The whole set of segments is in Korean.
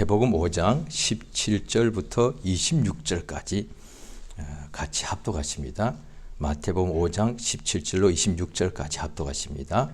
마태복음 5장 17절부터 26절까지 같이 합독하십니다. 마태복음 5장 17절로 26절까지 합독하십니다.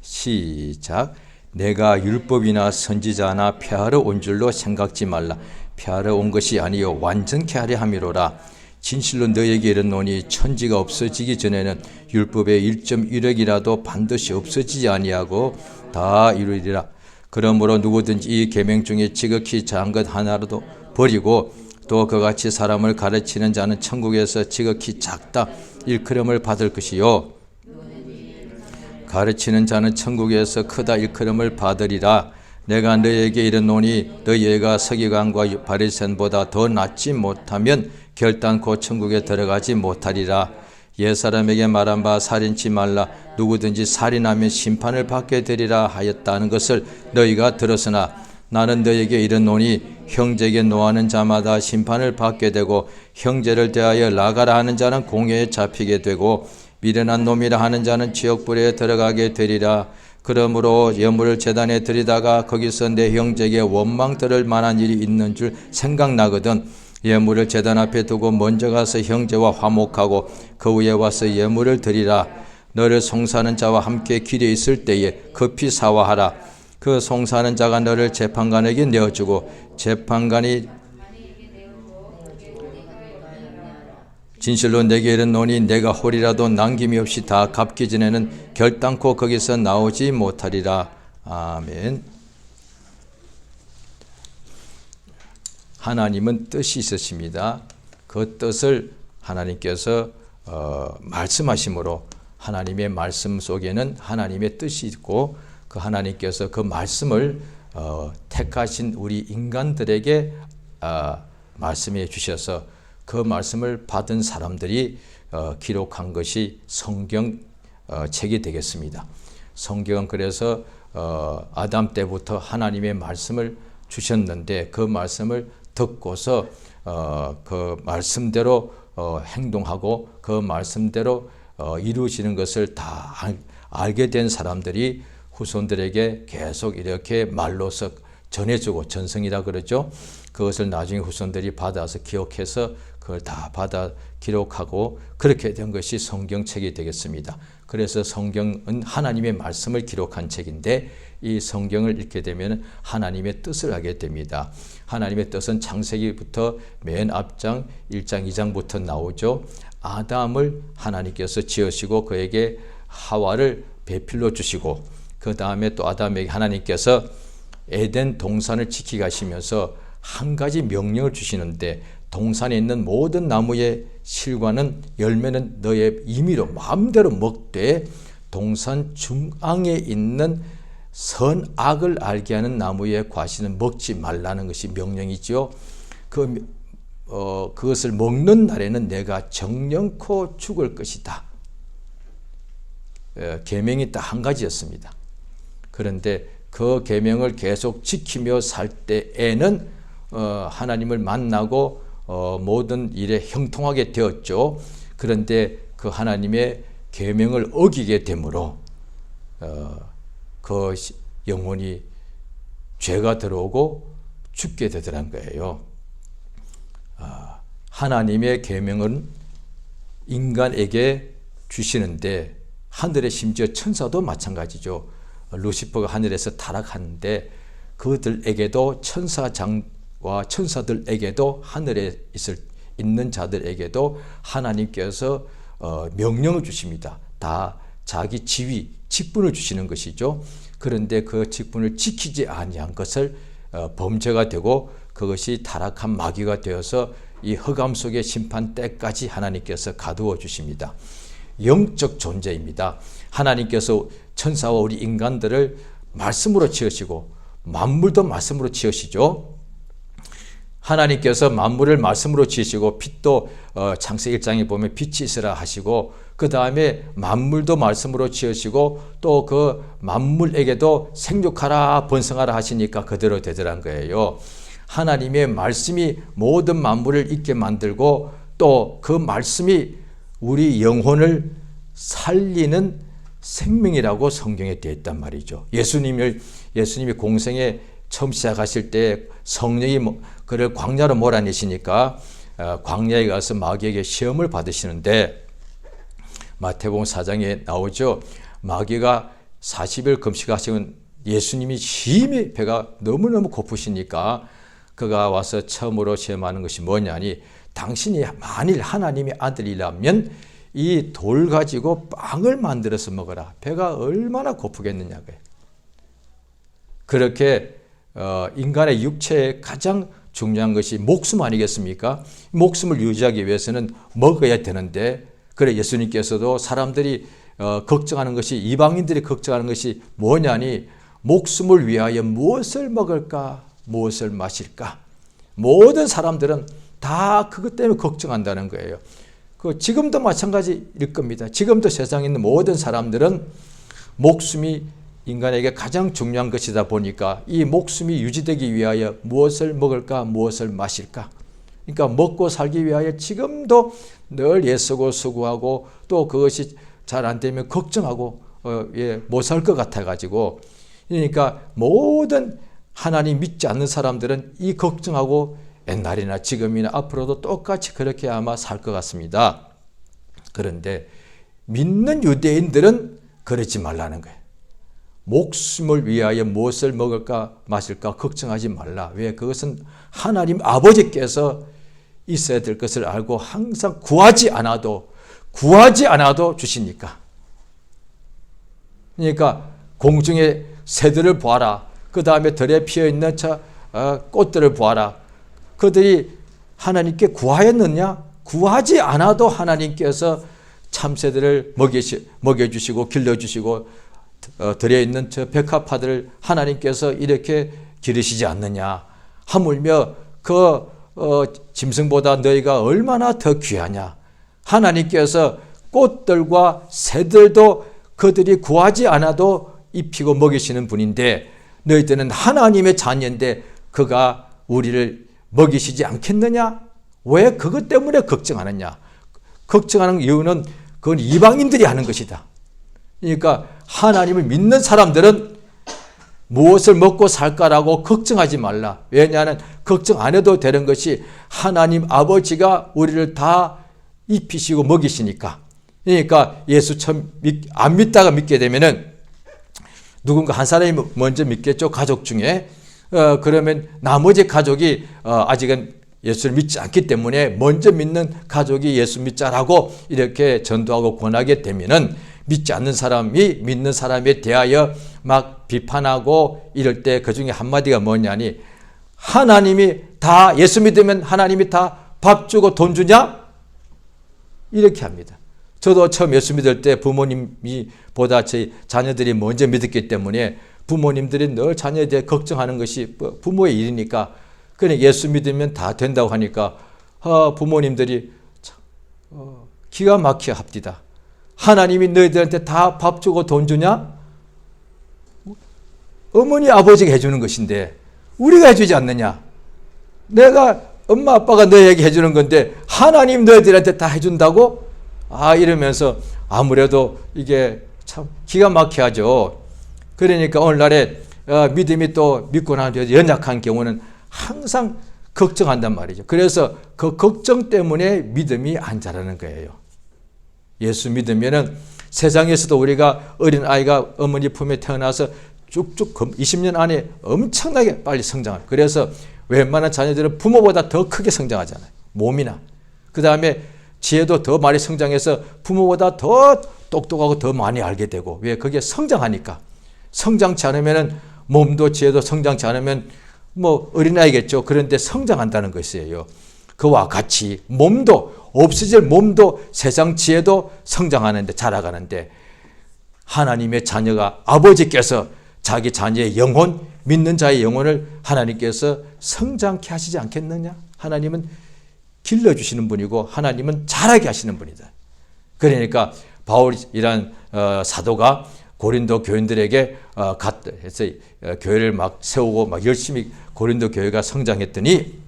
시작. 내가 율법이나 선지자나 폐하러 온 줄로 생각지 말라. 폐하러 온 것이 아니요 완전케 하려 함이로라. 진실로 너에게 이르노니 천지가 없어지기 전에는 율법의 1.1획이라도 반드시 없어지지 아니하고 다 이루리라. 그러므로 누구든지 이 계명 중에 지극히 작은 것 하나라도 버리고 또 그같이 사람을 가르치는 자는 천국에서 지극히 작다 일컬음을 받을 것이요 가르치는 자는 천국에서 크다 일컬음을 받으리라. 내가 너희에게 이르노니 너희가 서기관과 바리새인보다 더 낫지 못하면 결단코 천국에 들어가지 못하리라. 옛사람에게 말한 바 살인치 말라. 누구든지 살인하면 심판을 받게 되리라 하였다는 것을 너희가 들었으나 나는 너희에게 이르노니 형제에게 노하는 자마다 심판을 받게 되고 형제를 대하여 나가라 하는 자는 공회에 잡히게 되고 미련한 놈이라 하는 자는 지옥불에 들어가게 되리라. 그러므로 예물을 제단에 드리다가 거기서 내 형제에게 원망 들을 만한 일이 있는 줄 생각나거든 예물을 제단 앞에 두고 먼저 가서 형제와 화목하고 그 후에 와서 예물을 드리라. 너를 송사하는 자와 함께 길에 있을 때에 급히 사화하라. 그 송사하는 자가 너를 재판관에게 내어주고 재판관이 진실로 내게 이르노니 내가 홀이라도 남김이 없이 다 갚기 전에는 결단코 거기서 나오지 못하리라. 아멘. 하나님은 뜻이 있으십니다. 그 뜻을 하나님께서 말씀하심으로 하나님의 말씀 속에는 하나님의 뜻이 있고 그 하나님께서 그 말씀을 택하신 우리 인간들에게 말씀해 주셔서 그 말씀을 받은 사람들이 기록한 것이 성경 책이 되겠습니다. 성경은 그래서 아담 때부터 하나님의 말씀을 주셨는데 그 말씀을 듣고서 그 말씀대로 행동하고 그 말씀대로 이루어지는 것을 다 알게 된 사람들이 후손들에게 계속 이렇게 말로서 전해주고 전승이라 그러죠. 그것을 나중에 후손들이 받아서 기억해서 그걸 다 받아 기록하고 그렇게 된 것이 성경책이 되겠습니다. 그래서 성경은 하나님의 말씀을 기록한 책인데 이 성경을 읽게 되면 하나님의 뜻을 하게 됩니다. 하나님의 뜻은 창세기부터 맨 앞장 1장 2장부터 나오죠. 아담을 하나님께서 지으시고 그에게 하와를 배필로 주시고 그 다음에 또 아담에게 하나님께서 에덴 동산을 지키게 하시면서 한 가지 명령을 주시는데 동산에 있는 모든 나무의 실과는 열매는 너의 임의로 마음대로 먹되 동산 중앙에 있는 선악을 알게 하는 나무의 과실은 먹지 말라는 것이 명령이죠. 그것을 먹는 날에는 내가 정령코 죽을 것이다. 계명이 딱 한 가지였습니다. 그런데 그 계명을 계속 지키며 살 때에는 하나님을 만나고 모든 일에 형통하게 되었죠. 그런데 그 하나님의 계명을 어기게 되므로 그 영혼이 죄가 들어오고 죽게 되더란 거예요. 하나님의 계명은 인간에게 주시는데 하늘에 심지어 천사도 마찬가지죠. 루시퍼가 하늘에서 타락하는데 그들에게도 천사장과 천사들에게도 하늘에 있는 자들에게도 하나님께서 명령을 주십니다. 다 자기 지위, 직분을 주시는 것이죠. 그런데 그 직분을 지키지 아니한 것을 범죄가 되고 그것이 타락한 마귀가 되어서 이 흑암 속의 심판 때까지 하나님께서 가두어 주십니다. 영적 존재입니다. 하나님께서 천사와 우리 인간들을 말씀으로 지으시고 만물도 말씀으로 지으시죠. 하나님께서 만물을 말씀으로 지으시고 빛도 창세기 1장에 보면 빛이 있으라 하시고 그 다음에 만물도 말씀으로 지으시고 또 그 만물에게도 생육하라 번성하라 하시니까 그대로 되더란 거예요. 하나님의 말씀이 모든 만물을 있게 만들고 또 그 말씀이 우리 영혼을 살리는 생명이라고 성경에 되어 있단 말이죠. 예수님이 공생에 처음 시작하실 때 성령이 그를 광야로 몰아내시니까 광야에 가서 마귀에게 시험을 받으시는데 마태복음 4장에 나오죠. 마귀가 40일 금식하시는 예수님이 심히 배가 너무너무 고프시니까 그가 와서 처음으로 시험하는 것이 뭐냐니 당신이 만일 하나님의 아들이라면 이 돌 가지고 빵을 만들어서 먹어라. 배가 얼마나 고프겠느냐고요. 그렇게 인간의 육체에 가장 중요한 것이 목숨 아니겠습니까? 목숨을 유지하기 위해서는 먹어야 되는데 그래 예수님께서도 사람들이 걱정하는 것이 이방인들이 걱정하는 것이 뭐냐니 목숨을 위하여 무엇을 먹을까 무엇을 마실까 모든 사람들은 다 그것 때문에 걱정한다는 거예요. 지금도 마찬가지일 겁니다. 지금도 세상에 있는 모든 사람들은 목숨이 인간에게 가장 중요한 것이다 보니까 이 목숨이 유지되기 위하여 무엇을 먹을까 무엇을 마실까 그러니까 먹고 살기 위하여 지금도 늘 애쓰고 수고하고 또 그것이 잘 안 되면 걱정하고 못 살 것 같아 가지고 그러니까 모든 하나님 믿지 않는 사람들은 이 걱정하고 옛날이나 지금이나 앞으로도 똑같이 그렇게 아마 살 것 같습니다. 그런데 믿는 유대인들은 그러지 말라는 거예요. 목숨을 위하여 무엇을 먹을까 마실까 걱정하지 말라. 왜? 그것은 하나님 아버지께서 있어야 될 것을 알고 항상 구하지 않아도 주시니까. 그러니까 공중의 새들을 보아라. 그 다음에 들에 피어있는 꽃들을 보아라. 그들이 하나님께 구하였느냐? 구하지 않아도 하나님께서 참새들을 먹여주시고 길러주시고 들에 있는 저 백합화들을 하나님께서 이렇게 기르시지 않느냐? 하물며 짐승보다 너희가 얼마나 더 귀하냐? 하나님께서 꽃들과 새들도 그들이 구하지 않아도 입히고 먹이시는 분인데 너희들은 하나님의 자녀인데 그가 우리를 먹이시지 않겠느냐? 왜 그것 때문에 걱정하느냐? 걱정하는 이유는 그건 이방인들이 하는 것이다. 그러니까 하나님을 믿는 사람들은 무엇을 먹고 살까라고 걱정하지 말라. 왜냐하면 걱정 안 해도 되는 것이 하나님 아버지가 우리를 다 입히시고 먹이시니까. 그러니까 예수 처음 안 믿다가 믿게 되면은 누군가 한 사람이 먼저 믿겠죠. 가족 중에. 그러면 나머지 가족이 아직은 예수를 믿지 않기 때문에 먼저 믿는 가족이 예수 믿자라고 이렇게 전도하고 권하게 되면은 믿지 않는 사람이 믿는 사람에 대하여 막 비판하고 이럴 때 그 중에 한마디가 뭐냐니 하나님이 다 예수 믿으면 하나님이 다 밥 주고 돈 주냐? 이렇게 합니다. 저도 처음 예수 믿을 때 부모님이 보다 저희 자녀들이 먼저 믿었기 때문에 부모님들이 늘 자녀에 대해 걱정하는 것이 부모의 일이니까 그냥 예수 믿으면 다 된다고 하니까 부모님들이 기가 막혀 합디다. 하나님이 너희들한테 다 밥 주고 돈 주냐? 어머니 아버지가 해주는 것인데 우리가 해주지 않느냐? 내가 엄마 아빠가 너희에게 해주는 건데 하나님 너희들한테 다 해준다고? 이러면서 아무래도 이게 참 기가 막혀 하죠. 그러니까 오늘날에 믿음이 또 믿고 난 뒤에 연약한 경우는 항상 걱정한단 말이죠. 그래서 그 걱정 때문에 믿음이 안 자라는 거예요. 예수 믿으면은 세상에서도 우리가 어린 아이가 어머니 품에 태어나서 쭉쭉 20년 안에 엄청나게 빨리 성장을. 그래서 웬만한 자녀들은 부모보다 더 크게 성장하잖아요. 몸이나. 그 다음에 지혜도 더 많이 성장해서 부모보다 더 똑똑하고 더 많이 알게 되고. 왜? 그게 성장하니까. 성장치 않으면은 몸도 지혜도 성장치 않으면 어린아이겠죠. 그런데 성장한다는 것이에요. 그와 같이 없어질 몸도 세상 지혜도 성장하는데 자라가는데 하나님의 자녀가 아버지께서 자기 자녀의 영혼, 믿는 자의 영혼을 하나님께서 성장케 하시지 않겠느냐? 하나님은 길러주시는 분이고 하나님은 자라게 하시는 분이다. 그러니까 바울이란 사도가 고린도 교인들에게 해서 교회를 막 세우고 막 열심히 고린도 교회가 성장했더니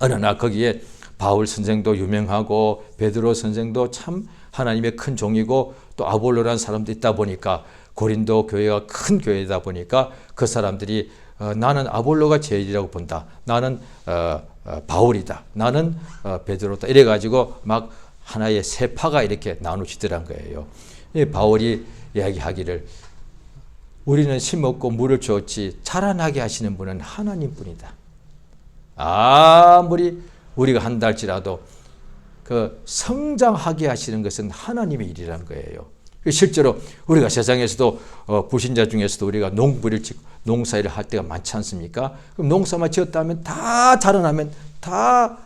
어느 날 거기에 바울 선생도 유명하고 베드로 선생도 참 하나님의 큰 종이고 또 아볼로라는 사람도 있다 보니까 고린도 교회가 큰 교회다 보니까 그 사람들이 나는 아볼로가 제일이라고 본다. 나는 바울이다. 나는 베드로다. 이래가지고 막 하나의 세파가 이렇게 나누시더란 거예요. 바울이 이야기하기를 우리는 심었고 물을 주었지 자라나게 하시는 분은 하나님뿐이다. 아무리 우리가 한다 할지라도 그 성장하게 하시는 것은 하나님의 일이라는 거예요. 실제로 우리가 세상에서도 불신자 중에서도 우리가 농부를 짓고 농사일을 할 때가 많지 않습니까? 그럼 농사만 지었다면 다 자라나면 다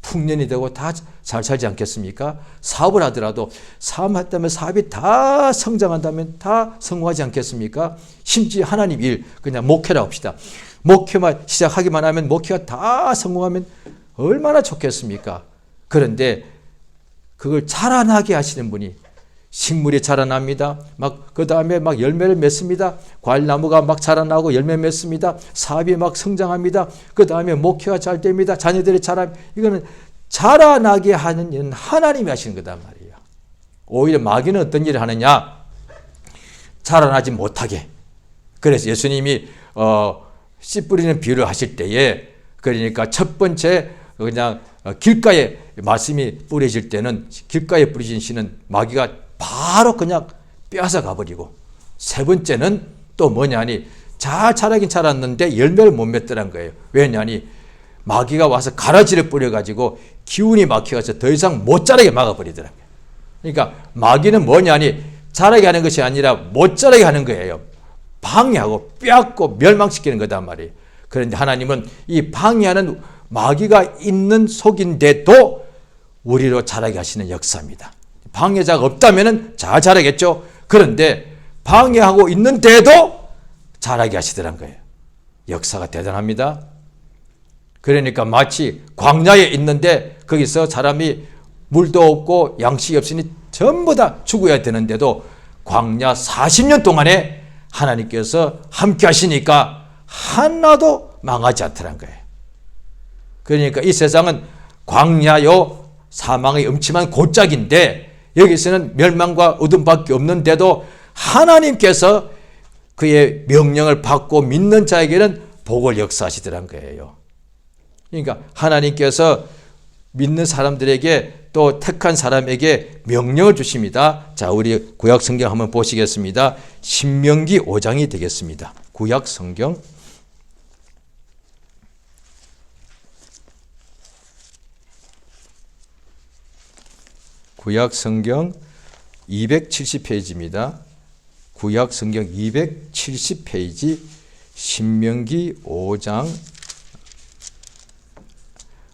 풍년이 되고 다 잘 살지 않겠습니까? 사업을 하더라도 사업했다면 사업이 다 성장한다면 다 성공하지 않겠습니까? 심지어 하나님 일, 그냥 목회라 합시다. 목회만 시작하기만 하면 목회가 다 성공하면 얼마나 좋겠습니까? 그런데 그걸 자라나게 하시는 분이 식물이 자라납니다. 그 다음에 막 열매를 맺습니다. 과일나무가 막 자라나고 열매 맺습니다. 사업이 막 성장합니다. 그 다음에 목회가 잘 됩니다. 자녀들이 이거는 자라나게 하는 일은 하나님이 하시는 거단 말이에요. 오히려 마귀는 어떤 일을 하느냐? 자라나지 못하게. 그래서 예수님이 씨 뿌리는 비유를 하실 때에 그러니까 첫 번째 그냥 길가에 말씀이 뿌려질 때는 길가에 뿌려진 씨는 마귀가 바로 그냥 빼앗아 가버리고 세 번째는 또 뭐냐니 잘 자라긴 자랐는데 열매를 못 맺더란 거예요. 왜냐니 마귀가 와서 가라지를 뿌려가지고 기운이 막혀서 더 이상 못 자라게 막아버리더라고요. 그러니까 마귀는 뭐냐니 자라게 하는 것이 아니라 못 자라게 하는 거예요. 방해하고 빼앗고 멸망시키는 거단 말이에요. 그런데 하나님은 이 방해하는 마귀가 있는 속인데도 우리로 자라게 하시는 역사입니다. 방해자가 없다면 잘 자라겠죠. 그런데 방해하고 있는데도 자라게 하시더란 거예요. 역사가 대단합니다. 그러니까 마치 광야에 있는데 거기서 사람이 물도 없고 양식이 없으니 전부 다 죽어야 되는데도 광야 40년 동안에 하나님께서 함께 하시니까 하나도 망하지 않더란 거예요. 그러니까 이 세상은 광야요 사망의 음침한 골짜기인데 여기서는 멸망과 어둠밖에 없는데도 하나님께서 그의 명령을 받고 믿는 자에게는 복을 역사하시더란 거예요. 그러니까 하나님께서 믿는 사람들에게 또 택한 사람에게 명령을 주십니다. 자, 우리 구약 성경 한번 보시겠습니다. 신명기 5장이 되겠습니다. 구약 성경 구약 성경 270페이지입니다. 구약 성경 270페이지 신명기 5장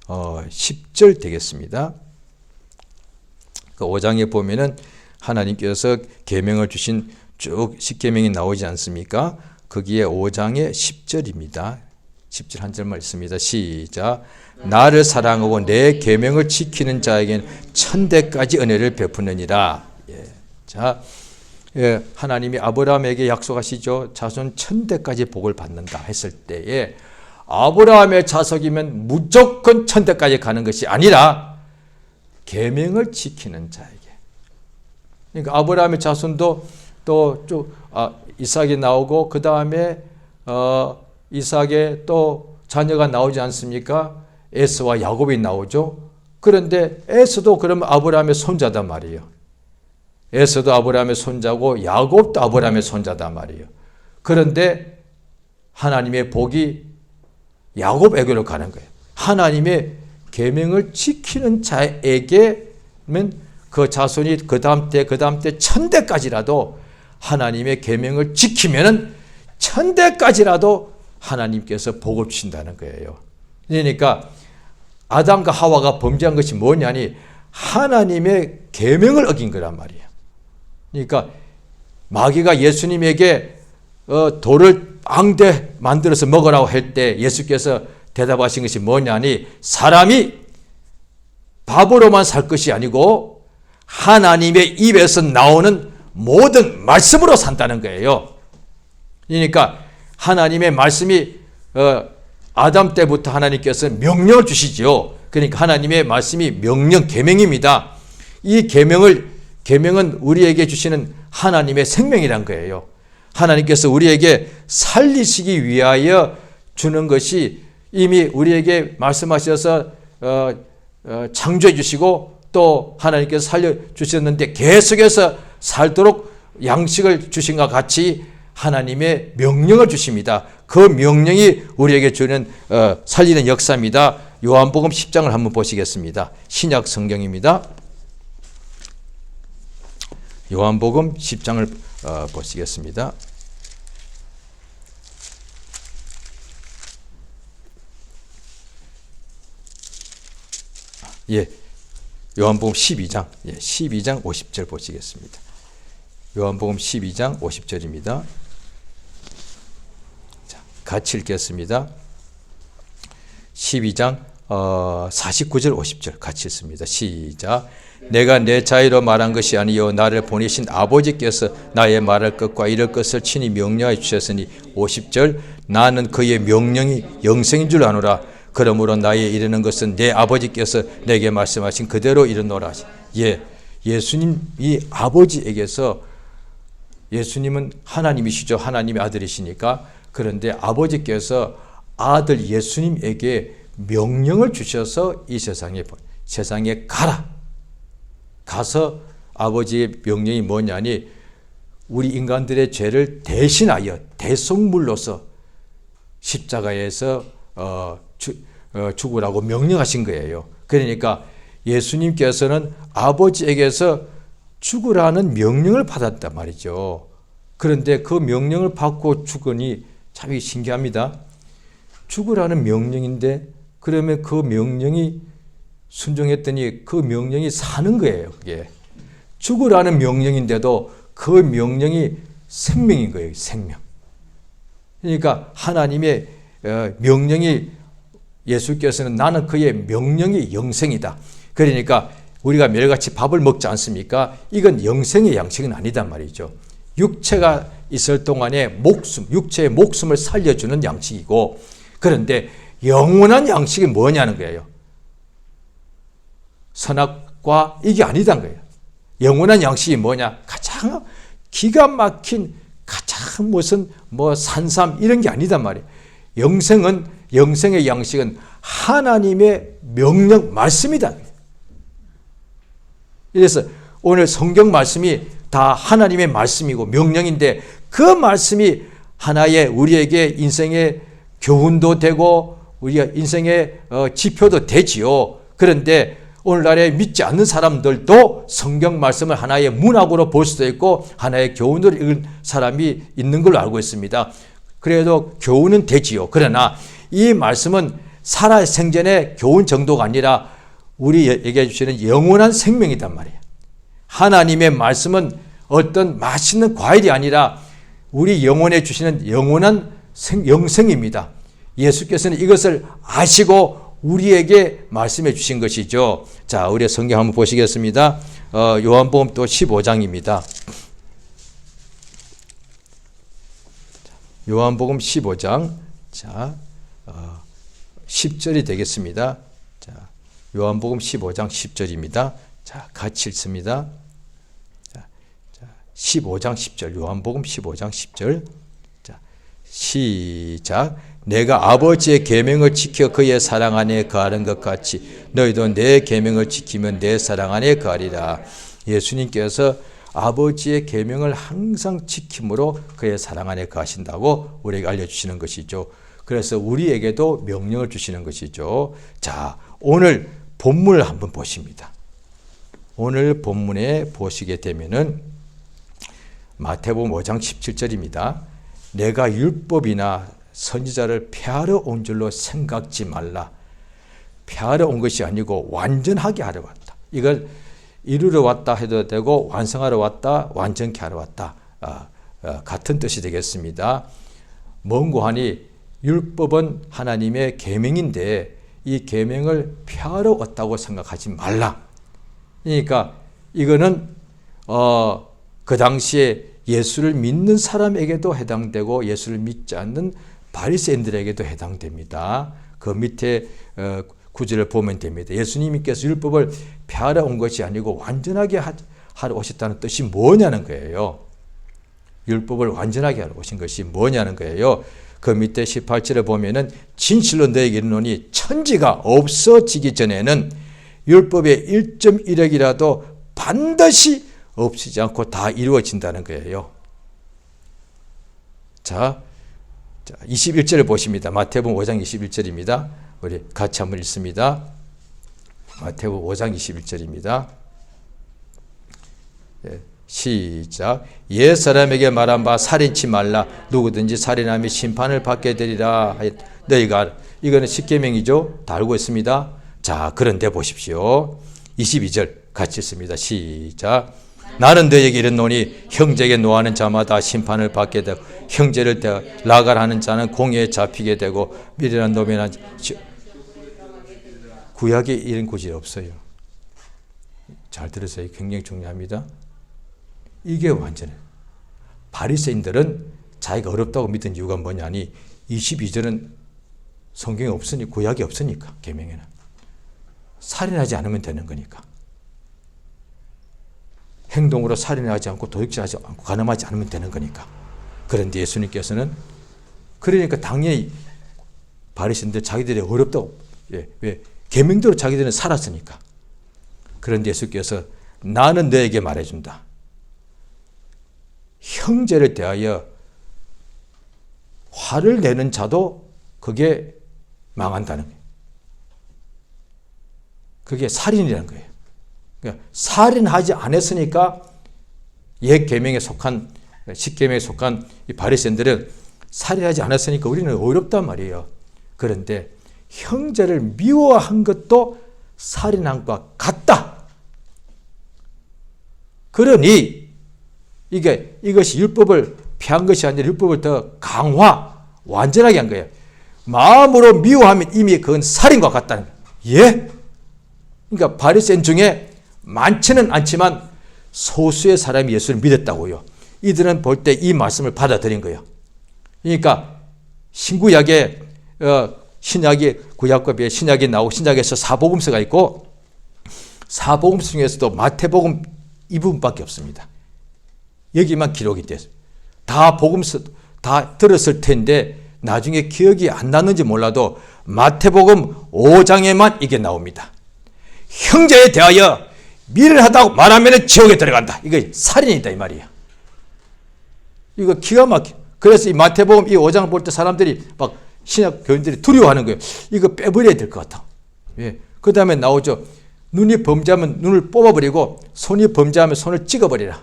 10절 되겠습니다. 그 5장에 보면은 하나님께서 계명을 주신 쭉 10계명이 나오지 않습니까? 거기에 5장의 10절입니다. 10절 한 절만 있습니다. 시작. 나를 사랑하고 내 계명을 지키는 자에게는 천대까지 은혜를 베푸느니라. 예. 자, 예, 하나님이 아브라함에게 약속하시죠. 자손 천대까지 복을 받는다 했을 때에 아브라함의 자손이면 무조건 천대까지 가는 것이 아니라 계명을 지키는 자에게. 그러니까 아브라함의 자손도 또 이삭이 나오고 그 다음에 이삭의 또 자녀가 나오지 않습니까? 에서와 야곱이 나오죠. 그런데 에서도 그러면 아브라함의 손자단 말이에요. 에서도 아브라함의 손자고 야곱도 아브라함의 손자단 말이에요. 그런데 하나님의 복이 야곱에게로 가는 거예요. 하나님의 계명을 지키는 자에게면 그 자손이 그 다음 때 천대까지라도 하나님의 계명을 지키면은 천대까지라도 하나님께서 복을 주신다는 거예요. 그러니까 아담과 하와가 범죄한 것이 뭐냐니 하나님의 계명을 어긴 거란 말이에요. 그러니까 마귀가 예수님에게 돌을 앙대 만들어서 먹으라고 할 때 예수께서 대답하신 것이 뭐냐니 사람이 밥으로만 살 것이 아니고 하나님의 입에서 나오는 모든 말씀으로 산다는 거예요. 그러니까 하나님의 말씀이 아담 때부터 하나님께서 명령을 주시죠. 그러니까 하나님의 말씀이 명령 계명입니다. 이 계명은 우리에게 주시는 하나님의 생명이란 거예요. 하나님께서 우리에게 살리시기 위하여 주는 것이 이미 우리에게 말씀하셔서 창조해 주시고 또 하나님께서 살려주셨는데 계속해서 살도록 양식을 주신 것 같이 하나님의 명령을 주십니다. 그 명령이 우리에게 주는 살리는 역사입니다. 요한복음 10장을 한번 보시겠습니다. 신약 성경입니다. 요한복음 10장을 보시겠습니다. 예, 요한복음 12장, 12장 50절 보시겠습니다. 요한복음 12장 50절입니다. 자, 같이 읽겠습니다. 12장 49절 50절 같이 읽습니다. 시작. 내가 내 자유로 말한 것이 아니요 나를 보내신 아버지께서 나의 말할 것과 이럴 것을 친히 명령하여 주셨으니 50절. 나는 그의 명령이 영생인 줄 아노라. 그러므로 나의 이르는 것은 내 아버지께서 내게 말씀하신 그대로 이르노라. 예, 예수님이 아버지에게서, 예수님은 하나님이시죠. 하나님의 아들이시니까. 그런데 아버지께서 아들 예수님에게 명령을 주셔서 이 세상에 가라. 가서 아버지의 명령이 뭐냐니 우리 인간들의 죄를 대신하여 대속물로서 십자가에서 죽으라고 명령하신 거예요. 그러니까 예수님께서는 아버지에게서 죽으라는 명령을 받았단 말이죠. 그런데 그 명령을 받고 죽으니 참 신기합니다. 죽으라는 명령인데 그러면 그 명령이 순종했더니 그 명령이 사는 거예요. 그게 죽으라는 명령인데도 그 명령이 생명인 거예요. 생명. 그러니까 하나님의 명령이, 예수께서는 나는 그의 명령이 영생이다. 그러니까 우리가 매일같이 밥을 먹지 않습니까? 이건 영생의 양식은 아니단 말이죠. 육체가 있을 동안에 육체의 목숨을 살려주는 양식이고, 그런데 영원한 양식이 뭐냐는 거예요. 선악과 이게 아니단 거예요. 영원한 양식이 뭐냐? 가장 기가 막힌 가장 무슨 산삼 이런 게 아니단 말이에요. 영생의 양식은 하나님의 명령 말씀이다. 그래서 오늘 성경 말씀이 다 하나님의 말씀이고 명령인데 그 말씀이 하나의 우리에게 인생의 교훈도 되고 우리가 인생의 지표도 되지요. 그런데 오늘날에 믿지 않는 사람들도 성경 말씀을 하나의 문학으로 볼 수도 있고 하나의 교훈을 읽은 사람이 있는 걸로 알고 있습니다. 그래도 교훈은 되지요. 그러나 이 말씀은 살아생전의 교훈 정도가 아니라 우리에게 주시는 영원한 생명이단 말이에요. 하나님의 말씀은 어떤 맛있는 과일이 아니라 우리 영혼에 주시는 영원한 영생입니다. 예수께서는 이것을 아시고 우리에게 말씀해 주신 것이죠. 자, 우리 성경 한번 보시겠습니다. 요한복음 또 15장입니다. 요한복음 15장. 자, 10절이 되겠습니다. 자, 요한복음 15장 10절입니다. 자, 같이 읽습니다. 자, 15장 10절. 요한복음 15장 10절. 자, 시작. 내가 아버지의 계명을 지켜 그의 사랑 안에 거하는 것 같이 너희도 내 계명을 지키면 내 사랑 안에 거하리라. 예수님께서 아버지의 계명을 항상 지킴으로 그의 사랑 안에 거하신다고 우리에게 알려주시는 것이죠. 그래서 우리에게도 명령을 주시는 것이죠. 자, 오늘 본문을 한번 보십니다. 오늘 본문에 보시게 되면은 마태복음 5장 17절입니다. 내가 율법이나 선지자를 폐하러 온 줄로 생각지 말라. 폐하러 온 것이 아니고 완전하게 하러 왔다. 이걸 이루러 왔다 해도 되고 완성하러 왔다, 완전케 하러 왔다. 같은 뜻이 되겠습니다. 뭔고 하니 율법은 하나님의 계명인데 이 계명을 폐하러 왔다고 생각하지 말라. 그러니까 이거는 그 당시에 예수를 믿는 사람에게도 해당되고 예수를 믿지 않는 바리새인들에게도 해당됩니다. 그 밑에 구절을 보면 됩니다. 예수님께서 율법을 폐하러 온 것이 아니고 완전하게 하러 오셨다는 뜻이 뭐냐는 거예요. 율법을 완전하게 하러 오신 것이 뭐냐는 거예요. 그 밑에 18절에 보면은 진실로 너에게 이르노니 천지가 없어지기 전에는 율법의 1.1억이라도 반드시 없어지지 않고 다 이루어진다는 거예요. 자 21절을 보십니다. 마태복음 5장 21절입니다. 우리 같이 한번 읽습니다. 마태복음 5장 21절입니다. 시작. 옛 사람에게 말한 바 살인치 말라. 누구든지 살인하면 심판을 받게 되리라. 너희가 이거는 십계명이죠. 다 알고 있습니다. 자, 그런데 보십시오. 22절 같이 읽습니다. 시작. 나는 너희에게 이르노니 형제에게 노하는 자마다 심판을 받게 되고 형제를 라갈하는 자는 공회에 잡히게 되고 미련한 놈이나 구약에 이런 구절이 없어요. 잘 들으세요. 굉장히 중요합니다. 이게 완전해요. 바리새인들은 자기가 어렵다고 믿은 이유가 뭐냐니 22절은 성경에 없으니 구약이 없으니까 계명에는 살인하지 않으면 되는 거니까. 행동으로 살인하지 않고 도둑질하지 않고 간음하지 않으면 되는 거니까. 그런데 예수님께서는 그러니까 당연히 바리새인들 자기들이 어렵다고 왜 계명대로 자기들은 살았으니까. 그런데 예수께서 나는 너에게 말해준다. 형제를 대하여 화를 내는 자도 그게 망한다는 거예요. 그게 살인이라는 거예요. 그러니까 살인하지 않았으니까 옛 계명에 속한 십계명에 속한 이 바리새인들은 살인하지 않았으니까 우리는 어렵단 말이에요. 그런데 형제를 미워한 것도 살인한 것과 같다. 그러니 이것이 율법을 폐한 것이 아니라 율법을 더 강화, 완전하게 한 거예요. 마음으로 미워하면 이미 그건 살인과 같다는 거예요. 예? 그러니까 바리새인 중에 많지는 않지만 소수의 사람이 예수를 믿었다고요. 이들은 볼 때 이 말씀을 받아들인 거예요. 그러니까 신구약에 신약이 구약과 비해 신약이 나오고 신약에서 사복음서가 있고 사복음서 중에서도 마태복음 이 부분밖에 없습니다. 여기만 기록이 됐어요. 다 복음서 다 들었을 텐데 나중에 기억이 안 났는지 몰라도 마태복음 5장에만 이게 나옵니다. 형제에 대하여 미련하다고 말하면 지옥에 들어간다. 이거 살인이다 이 말이에요. 이거 기가 막혀. 그래서 이 마태복음 이 5장을 볼 때 사람들이 막 신약 교인들이 두려워하는 거예요. 이거 빼버려야 될 것 같아. 예. 그 다음에 나오죠. 눈이 범죄하면 눈을 뽑아버리고 손이 범죄하면 손을 찍어버리라.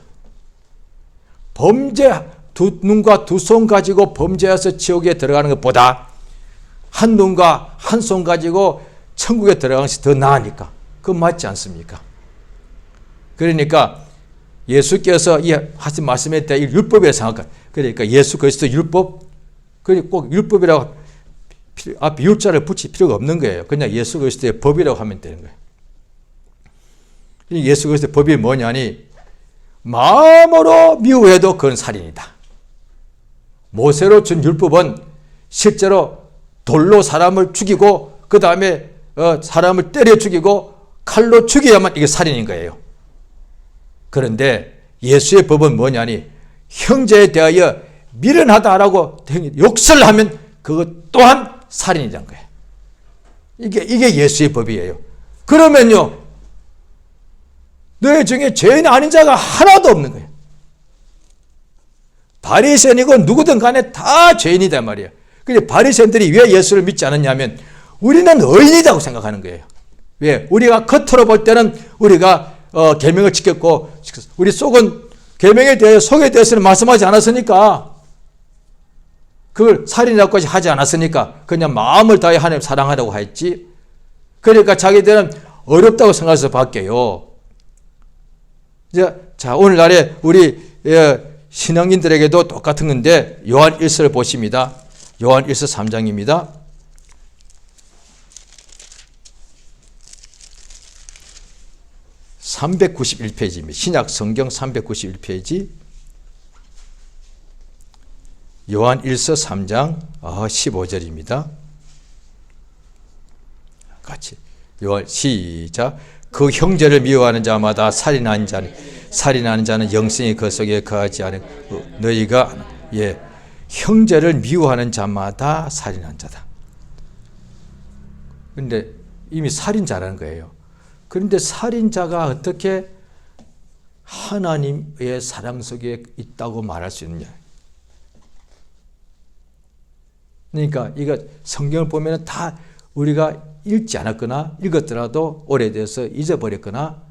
눈과 두 손 가지고 범죄해서 지옥에 들어가는 것보다 한 눈과 한 손 가지고 천국에 들어가는 것이 더 나으니까. 그거 맞지 않습니까? 그러니까 예수께서 하신 말씀에 대해 율법이라고 생각합니다. 그러니까 예수 그리스도 율법, 그리고 꼭 율법이라고 앞에 율자를 붙일 필요가 없는 거예요. 그냥 예수 그리스도의 법이라고 하면 되는 거예요. 예수 그리스도의 법이 뭐냐니 마음으로 미워해도 그건 살인이다. 모세로 준 율법은 실제로 돌로 사람을 죽이고 그 다음에 사람을 때려 죽이고 칼로 죽여야만 이게 살인인 거예요. 그런데 예수의 법은 뭐냐니 형제에 대하여 미련하다라고 욕설 하면 그것 또한 살인이라는 거예요. 이게 예수의 법이에요. 그러면요 너희 중에 죄인 아닌 자가 하나도 없는 거예요. 바리새인이고 누구든 간에 다 죄인이다 말이에요. 근데 바리새인들이 왜 예수를 믿지 않았냐면 우리는 의인이라고 생각하는 거예요. 왜? 우리가 겉으로 볼 때는 우리가 계명을 지켰고 우리 속은 계명에 대해 속에 대해서는 말씀하지 않았으니까 그걸 살인이라고 하지 않았으니까 그냥 마음을 다해 하나님 사랑하라고 했지. 그러니까 자기들은 어렵다고 생각해서 밖에요. 자, 오늘날에 우리 신앙인들에게도 똑같은 건데 요한 1서를 보십니다. 요한 1서 3장입니다. (391페이지입니다) 신약 성경 391페이지 요한 1서 3장 15절입니다. 같이 요한 시작. 그 형제를 미워하는 자마다 살인한 자니 살인하는 자는 영생이 그 속에 거하지 않은 너희가 형제를 미워하는 자마다 살인한 자다. 그런데 이미 살인자라는 거예요. 그런데 살인자가 어떻게 하나님의 사랑 속에 있다고 말할 수 있느냐. 그러니까 이거 성경을 보면 다 우리가 읽지 않았거나 읽었더라도 오래돼서 잊어버렸거나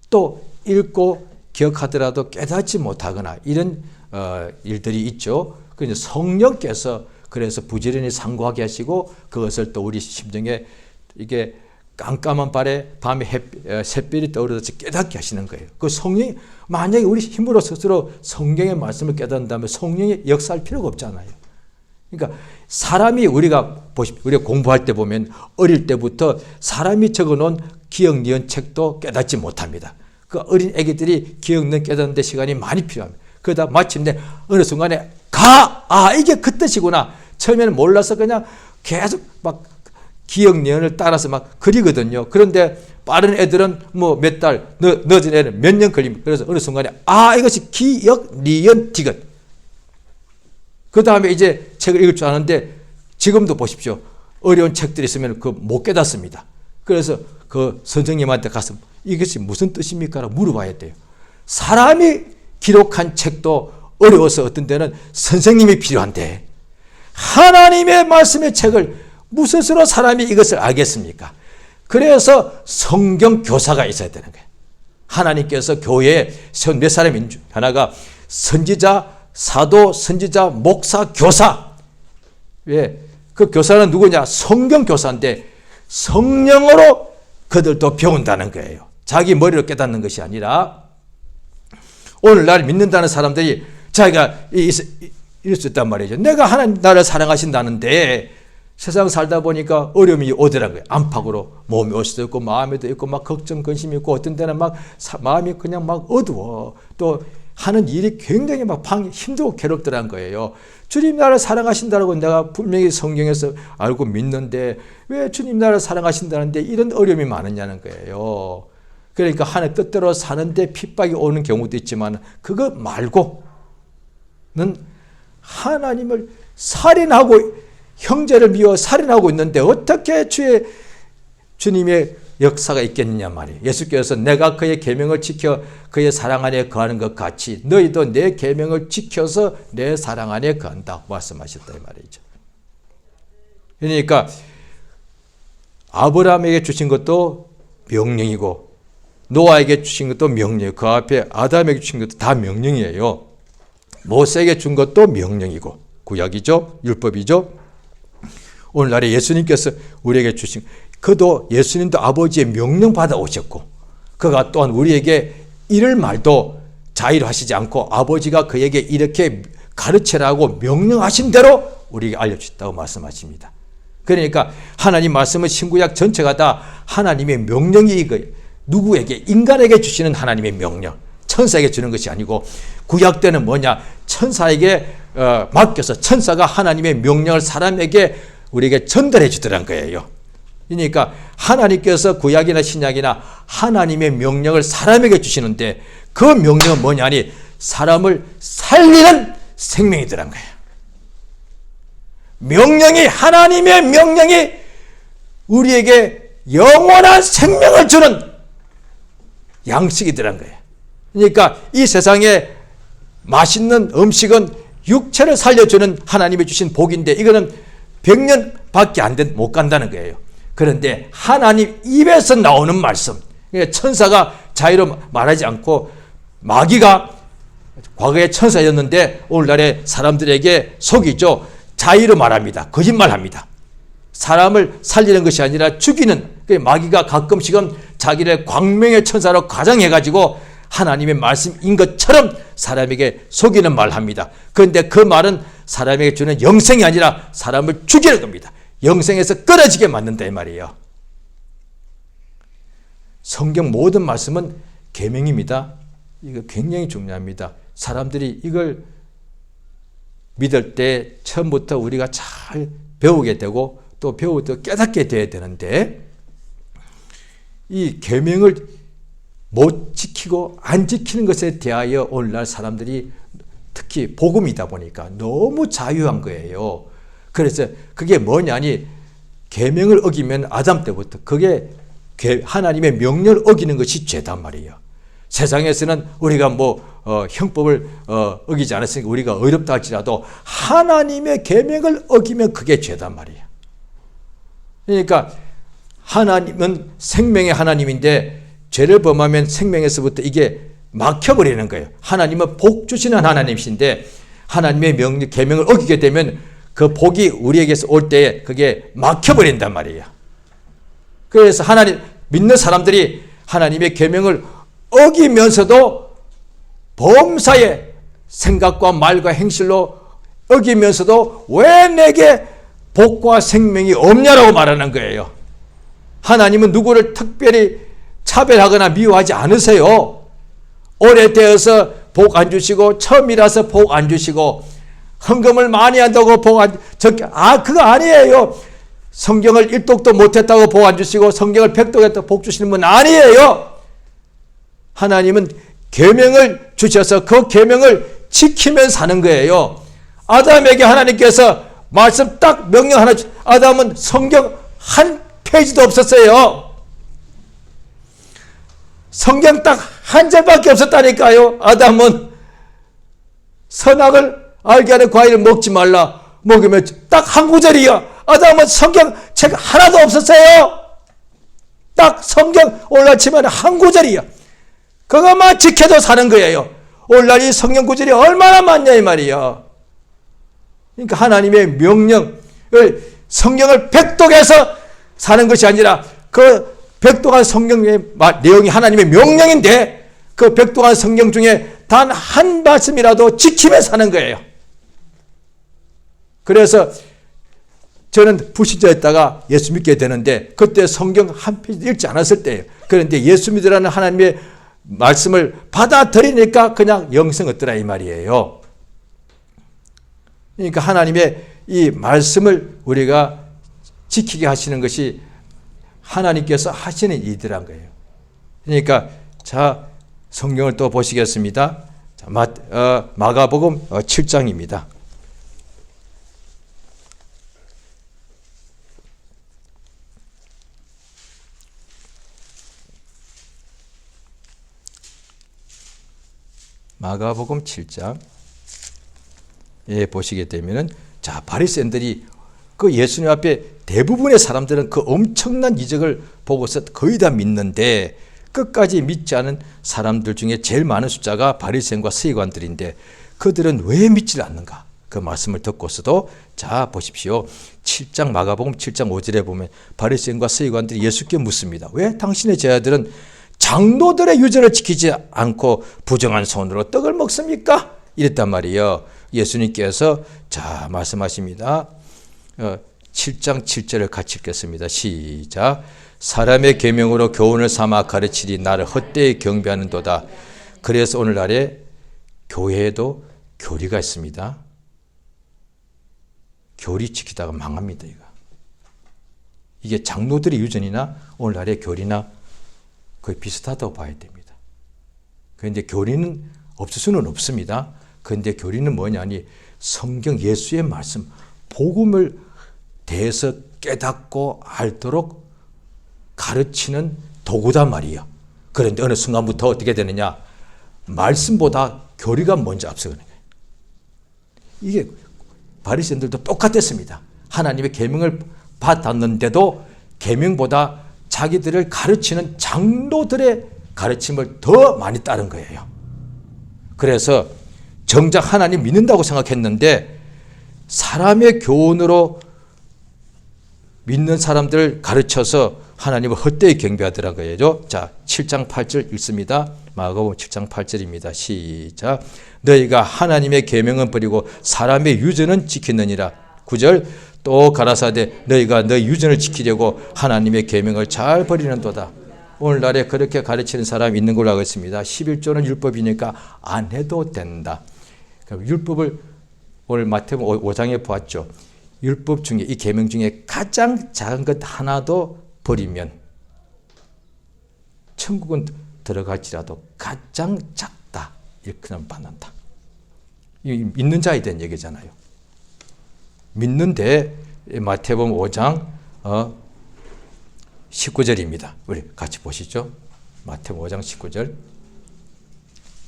또 읽고 기억하더라도 깨닫지 못하거나 이런 일들이 있죠. 그래서 성령께서 그래서 부지런히 상고하게 하시고 그것을 또 우리 심정에 이게 깜깜한 밤에 샛별이 떠오르듯이 깨닫게 하시는 거예요. 그 성령이 만약에 우리 힘으로 스스로 성경의 말씀을 깨닫는다면 성령이 역사할 필요가 없잖아요. 그러니까 사람이 우리가 공부할 때 보면 어릴 때부터 사람이 적어놓은 기억 니은 책도 깨닫지 못합니다. 그 어린 애기들이 기억 니은 깨닫는데 시간이 많이 필요합니다. 그러다 마침내 어느 순간에 이게 그 뜻이구나. 처음에는 몰라서 그냥 계속 막 기억 니은을 따라서 막 그리거든요. 그런데 빠른 애들은 뭐 몇 달, 늦은 애는 몇 년 걸립니다. 그래서 어느 순간에 이것이 기억 니은 디귿. 그 다음에 이제 책을 읽을 줄 아는데 지금도 보십시오. 어려운 책들이 있으면 못 깨닫습니다. 그래서 그 선생님한테 가서 이것이 무슨 뜻입니까? 라고 물어봐야 돼요. 사람이 기록한 책도 어려워서 어떤 데는 선생님이 필요한데 하나님의 말씀의 책을 무엇으로 사람이 이것을 알겠습니까? 그래서 성경 교사가 있어야 되는 거예요. 하나님께서 교회에 세운 몇 사람인 줄 하나가 선지자, 사도, 선지자, 목사, 교사. 왜? 그 교사는 누구냐? 성경 교사인데 성령으로 그들도 배운다는 거예요. 자기 머리로 깨닫는 것이 아니라 오늘날 믿는다는 사람들이 자기가 이럴 수 있단 말이죠. 내가 하나님 나를 사랑하신다는데 세상 살다 보니까 어려움이 오더라는 거예요. 안팎으로 몸이 올 수도 있고 마음에도 있고 막 걱정 근심이 있고 어떤 데는 막 마음이 그냥 막 어두워. 또 하는 일이 굉장히 막 힘들고 괴롭더란 거예요. 주님 나를 사랑하신다고 내가 분명히 성경에서 알고 믿는데 왜 주님 나를 사랑하신다는데 이런 어려움이 많으냐는 거예요. 그러니까 하나님 뜻대로 사는데 핍박이 오는 경우도 있지만 그거 말고는 하나님을 살인하고 형제를 미워 살인하고 있는데 어떻게 주님의 역사가 있겠느냐 말이에요. 예수께서 내가 그의 계명을 지켜 그의 사랑 안에 거하는 것 같이 너희도 내 계명을 지켜서 내 사랑 안에 거한다 말씀하셨다 이 말이죠. 그러니까 아브라함에게 주신 것도 명령이고 노아에게 주신 것도 명령이고 그 앞에 아담에게 주신 것도 다 명령이에요. 모세에게 준 것도 명령이고 구약이죠. 율법이죠. 오늘날에 예수님께서 우리에게 주신 그도 예수님도 아버지의 명령 받아 오셨고 그가 또한 우리에게 이를 말도 자의로 하시지 않고 아버지가 그에게 이렇게 가르치라고 명령하신 대로 우리에게 알려주셨다고 말씀하십니다. 그러니까 하나님 말씀은 신구약 전체가 다 하나님의 명령이 누구에게 인간에게 주시는 하나님의 명령 천사에게 주는 것이 아니고 구약 때는 뭐냐 천사에게 맡겨서 천사가 하나님의 명령을 사람에게 우리에게 전달해 주더란 거예요. 그러니까 하나님께서 구약이나 신약이나 하나님의 명령을 사람에게 주시는데 그 명령은 뭐냐니 사람을 살리는 생명이더란 거예요. 명령이 하나님의 명령이 우리에게 영원한 생명을 주는 양식이더란 거예요. 그러니까 이 세상에 맛있는 음식은 육체를 살려주는 하나님이 주신 복인데 이거는 100년밖에 못 간다는 거예요. 그런데 하나님 입에서 나오는 말씀, 천사가 자유로 말하지 않고 마귀가 과거에 천사였는데 오늘날의 사람들에게 속이죠. 자유로 말합니다. 거짓말합니다. 사람을 살리는 것이 아니라 죽이는 마귀가 가끔씩은 자기를 광명의 천사로 가장해가지고 하나님의 말씀인 것처럼 사람에게 속이는 말을 합니다. 그런데 그 말은 사람에게 주는 영생이 아니라 사람을 죽이는 겁니다. 영생에서 끊어지게 만든다 이 말이에요. 성경 모든 말씀은 계명입니다. 이거 굉장히 중요합니다. 사람들이 이걸 믿을 때 처음부터 우리가 잘 배우게 되고 또 배우고 깨닫게 돼야 되는데 이 계명을 못 지키고 안 지키는 것에 대하여 오늘날 사람들이 특히 복음이다 보니까 너무 자유한 거예요. 그래서 그게 뭐냐니 계명을 어기면 아담 때부터 그게 하나님의 명령을 어기는 것이 죄단 말이에요. 세상에서는 우리가 형법을 어기지 않았으니까 우리가 어렵다 할지라도 하나님의 계명을 어기면 그게 죄단 말이에요. 그러니까 하나님은 생명의 하나님인데 죄를 범하면 생명에서부터 이게 막혀버리는 거예요. 하나님은 복 주시는 하나님이신데 하나님의 명령, 계명을 어기게 되면 그 복이 우리에게서 올 때에 그게 막혀버린단 말이에요. 그래서 하나님 믿는 사람들이 하나님의 계명을 어기면서도 범사의 생각과 말과 행실로 어기면서도 왜 내게 복과 생명이 없냐라고 말하는 거예요. 하나님은 누구를 특별히 차별하거나 미워하지 않으세요. 오래되어서 복 안 주시고 처음이라서 복 안 주시고 헌금을 많이 한다고 복 안 그거 아니에요. 성경을 1독도 못했다고 복 안 주시고 성경을 100독 복 주시는 분 아니에요. 하나님은 계명을 주셔서 그 계명을 지키면 사는 거예요. 아담에게 하나님께서 말씀 딱 명령 하나 아담은 성경 한 페이지도 없었어요. 성경 딱 한 절밖에 없었다니까요. 아담은 선악을 알게 하는 과일을 먹지 말라. 먹으면 딱 한 구절이야. 아담은 성경 책 하나도 없었어요. 딱 성경 오늘날 치면 한 구절이야. 그것만 지켜도 사는 거예요. 오늘날 이 성경 구절이 얼마나 많냐 이 말이야. 그러니까 하나님의 명령을 성경을 백독해서 사는 것이 아니라 그 백독한 성경의 내용이 하나님의 명령인데 그 백독한 성경 중에 단 한 말씀이라도 지키며 사는 거예요. 그래서 저는 불신자였다가 예수 믿게 되는데 그때 성경 한 페이지 읽지 않았을 때예요. 그런데 예수 믿으라는 하나님의 말씀을 받아들이니까 그냥 영성 얻더라 이 말이에요. 그러니까 하나님의 이 말씀을 우리가 지키게 하시는 것이 하나님께서 하시는 일이란 거예요. 그러니까 자 성경을 또 보시겠습니다. 자, 마가복음 7장입니다. 마가복음 7장 예 보시게 되면은 자 바리새인들이 그 예수님 앞에 대부분의 사람들은 그 엄청난 이적을 보고서 거의 다 믿는데 끝까지 믿지 않은 사람들 중에 제일 많은 숫자가 바리새인과 서기관들인데 그들은 왜 믿지 않는가? 그 말씀을 듣고서도 자 보십시오. 7장 마가복음 7장 5절에 보면 바리새인과 서기관들이 예수께 묻습니다. 왜 당신의 제자들은 장로들의 유전을 지키지 않고 부정한 손으로 떡을 먹습니까? 이랬단 말이에요. 예수님께서 자 말씀하십니다. 7장 7절을 같이 읽겠습니다. 시작. 사람의 계명으로 교훈을 삼아 가르치리 나를 헛되이 경배하는도다. 그래서 오늘날에 교회에도 교리가 있습니다. 교리 지키다가 망합니다. 이게 장로들의 유전이나 오늘날의 교리나 거의 비슷하다고 봐야 됩니다. 그런데 교리는 없을 수는 없습니다. 그런데 교리는 뭐냐니 성경 예수의 말씀 복음을 대해서 깨닫고 알도록 가르치는 도구단 말이에요. 그런데 어느 순간부터 어떻게 되느냐 말씀보다 교리가 먼저 앞서가는 거예요. 이게 바리새인들도 똑같았습니다. 하나님의 계명을 받았는데도 계명보다 자기들을 가르치는 장로들의 가르침을 더 많이 따른 거예요. 그래서 정작 하나님 믿는다고 생각했는데 사람의 교훈으로 믿는 사람들을 가르쳐서 하나님을 헛되이 경배하더란 거예요. 자, 7장 8절 읽습니다. 마가복음 7장 8절입니다. 시작. 너희가 하나님의 계명은 버리고 사람의 유전은 지키느니라. 9절 또 가라사대 너희가 너희 유전을 지키려고 하나님의 계명을 잘 버리는도다. 오늘날에 그렇게 가르치는 사람이 있는 걸로 알고 있습니다. 11조는 율법이니까 안 해도 된다. 율법을 오늘 마태복음 5장에 보았죠. 율법 중에 이 계명 중에 가장 작은 것 하나도 버리면 천국은 들어갈지라도 가장 작다 일컬음 받는다. 이 믿는 자에 대한 얘기잖아요. 믿는데 마태복음 5장 19절입니다. 우리 같이 보시죠. 마태복음 5장 19절.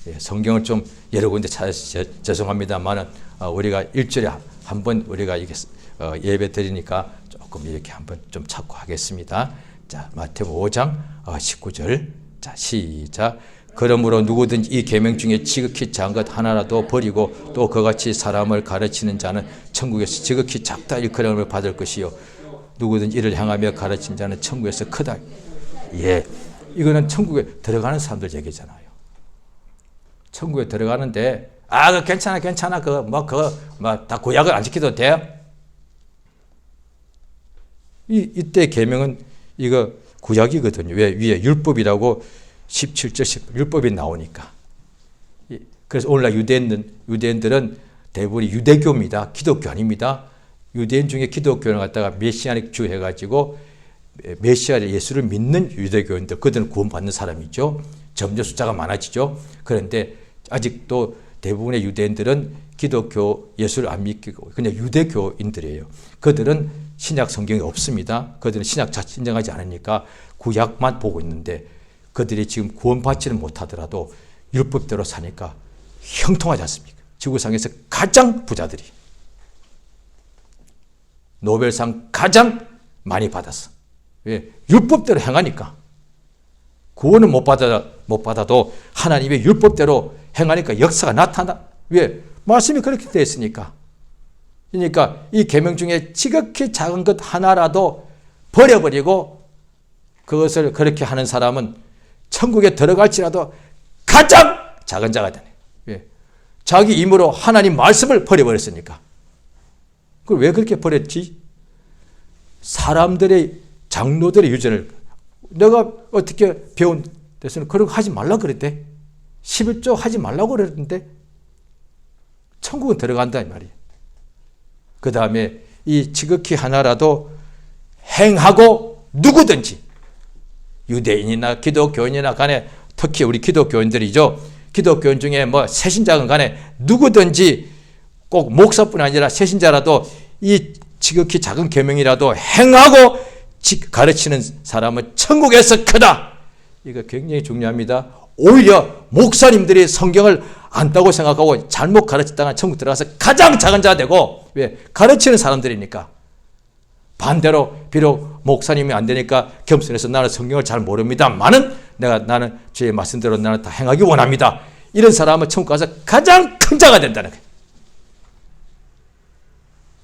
예, 성경을 좀 여러 군데 찾아서 죄송합니다만은 우리가 1절에 한번 우리가 이게 예배 드리니까 조금 이렇게 한번 좀 찾고 하겠습니다. 자, 마태복음 5장 19절. 자, 시작. 그러므로 누구든지 이 계명 중에 지극히 작은 것 하나라도 버리고 또 그같이 사람을 가르치는 자는 천국에서 지극히 작다 일컬음을 받을 것이요 누구든지 이를 향하며 가르치는 자는 천국에서 크다. 예, 이거는 천국에 들어가는 사람들 얘기잖아요. 천국에 들어가는데 그 괜찮아 다 구약을 안 지켜도 돼요? 이때 계명은 이거 구약이거든요. 왜 위에 율법이라고 17절 율법이 나오니까. 그래서 오늘날 유대인들은 대부분이 유대교입니다. 기독교 아닙니다. 유대인 중에 기독교를 갖다가 메시아닉 주 해가지고 메시아 예수를 믿는 유대교인들, 그들은 구원받는 사람이죠. 점점 숫자가 많아지죠. 그런데 아직도 대부분의 유대인들은 기독교 예수를 안 믿고 그냥 유대교인들이에요. 그들은 신약 성경이 없습니다. 그들은 신약 자체 인정하지 않으니까 구약만 보고 있는데 그들이 지금 구원받지는 못하더라도 율법대로 사니까 형통하지 않습니까? 지구상에서 가장 부자들이 노벨상 가장 많이 받았어. 왜? 율법대로 행하니까. 구원은 못 받아도 하나님의 율법대로 행하니까 역사가 나타나. 왜? 말씀이 그렇게 되어 있으니까. 그러니까 이 계명 중에 지극히 작은 것 하나라도 버려버리고 그것을 그렇게 하는 사람은 천국에 들어갈지라도 가장 작은 자가 되네. 왜? 자기 힘으로 하나님 말씀을 버려버렸으니까. 그걸 왜 그렇게 버렸지? 사람들의 장로들의 유전을 내가 어떻게 배운 데서는 그런 거 하지 말라 그랬대. 11조 하지 말라고 그랬는데 천국은 들어간다 이 말이에요. 그 다음에 이 지극히 하나라도 행하고 누구든지 유대인이나 기독교인이나 간에 특히 우리 기독교인들이죠. 기독교인 중에 뭐 새신자건 간에 누구든지 꼭 목사뿐 아니라 새신자라도 이 지극히 작은 계명이라도 행하고 가르치는 사람은 천국에서 크다. 이거 굉장히 중요합니다. 오히려 목사님들이 성경을 안다고 생각하고 잘못 가르쳤다가 천국 들어가서 가장 작은 자가 되고, 왜? 가르치는 사람들이니까. 반대로 비록 목사님이 안 되니까 겸손해서 나는 성경을 잘 모릅니다만은 나는 주의 말씀대로 나는 다 행하기 원합니다. 이런 사람은 천국 가서 가장 큰 자가 된다는 거예요.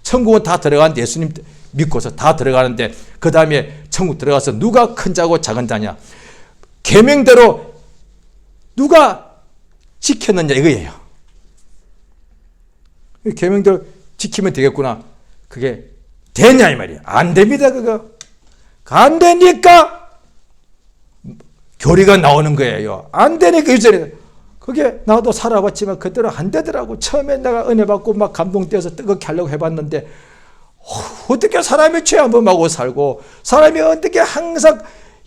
천국은 다 들어가는데 예수님 믿고서 다 들어가는데 그 다음에 천국 들어가서 누가 큰 자고 작은 자냐? 계명대로 누가 지켰느냐 이거예요. 계명대로 지키면 되겠구나. 그게 되냐 이 말이야. 안 됩니다. 그거 안 되니까 교리가 나오는 거예요. 안 되니까 유전이 그게 나도 살아봤지만 그대로 안 되더라고. 처음에 내가 은혜 받고 막 감동되어서 뜨겁게 하려고 해봤는데 어떻게 사람이 죄 안 범하고 살고 사람이 어떻게 항상